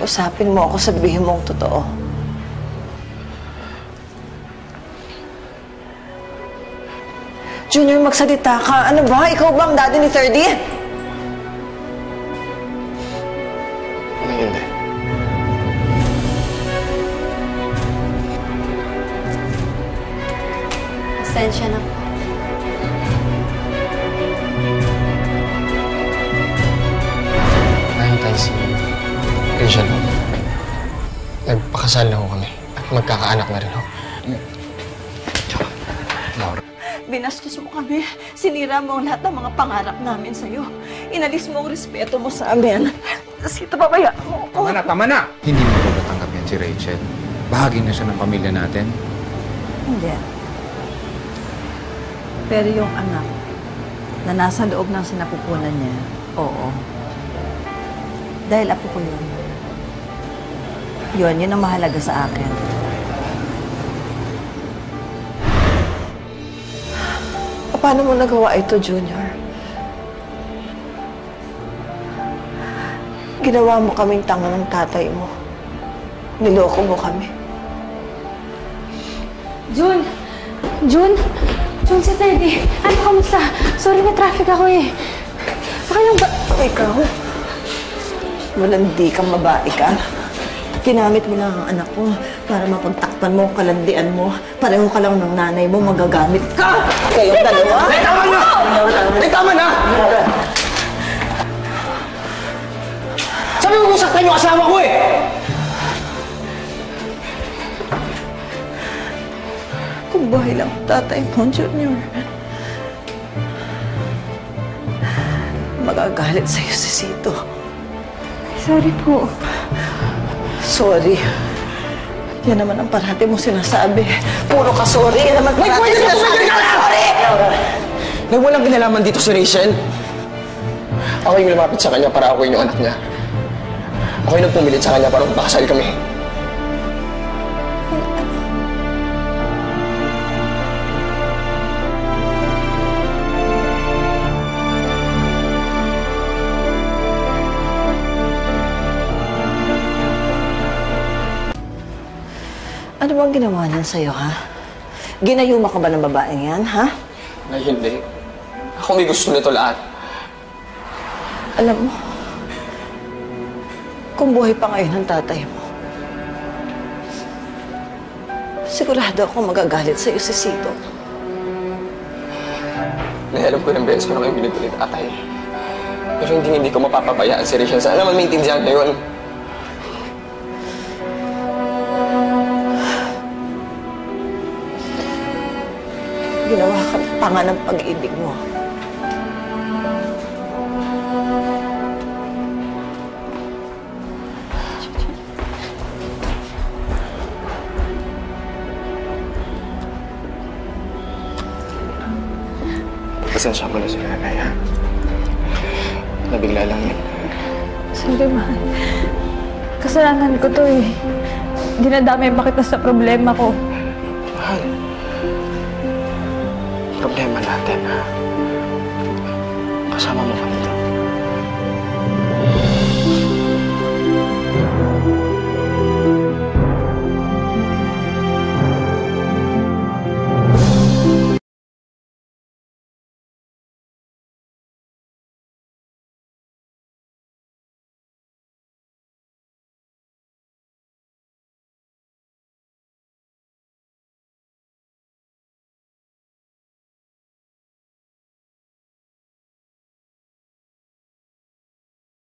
Kausapin mo ako, sabihin mo ang totoo. Junior, magsalita ka. Ano ba? Ikaw ba ang daddy ni 30? Ano hindi? Pasensya na po. Nakita si Rachel. Nagpakasal na ho kami. At magkakaanak na rin ho. Laura. Binastos mo kami. Sinira mo ang lahat ng mga pangarap namin sa'yo. Inalis mo ang respeto mo sa amin. Sito, pabayaan mo ako. Tama na! Hindi mo ba matanggap yan si Rachel? Bahagi na siya ng pamilya natin. Hindi. Pero yung anak na nasa loob ng sinapupunan niya, oo. Dahil apo ko yun. Yun ang mahalaga sa akin. Paano mo nagawa ito, Junior? Ginawa mo kaming tanga ng tatay mo. Niloko mo kami. Jun! Jun! Jun, si Teddy! Ano, kamusta? Sorry, na traffic ako eh. Saka yung ba... Ikaw? Malandi kang babae ka. Ginamit mo lang ang anak ko para mapagtakpan mo ang kalandian mo. Pareho ka lang ng nanay mo, magagamit ka! Kayong dalawa? Ay, tama na! Ay, tama na! Sabi mo kung saktan yung asawa ko eh! Kung buhay lang ang tatay mo, Junior. Magagalit sa'yo si Sito. Sorry po. Sorry. Yan naman ang parati mo sinasabi. Puro ka sorry. Yan naman parati sinasabi ka sorry! Walang kinalaman dito si Rachel. Ako yung lumapit sa kanya para ako yung anak niya. Ako yung nagpumilit sa kanya para magpakasal kami. Ano bang ginawa niyan sa'yo, ha? Ginayuma ka ba ng babaeng yan, ha? Ay, hindi. Ako may gusto nito lahat. Alam mo, kung buhay pa ngayon ang tatay mo, sigurado ako magagalit sa'yo si Sito. Nahialam ko ng beses ko na kayong binitulit atay. Pero hindi ko mapapabayaan si Rachel. Sana naman maintindihan na yun. Ginawa kang tanga ng pag-ibig mo. Pasensya mo na si nanay, ha? Nabigla lang yun. Sorry, mahal. Kasalanan ko to eh. Dinadamay pa kita sa problema ko. Mahal. Problema natin, ha? Kasama mo pa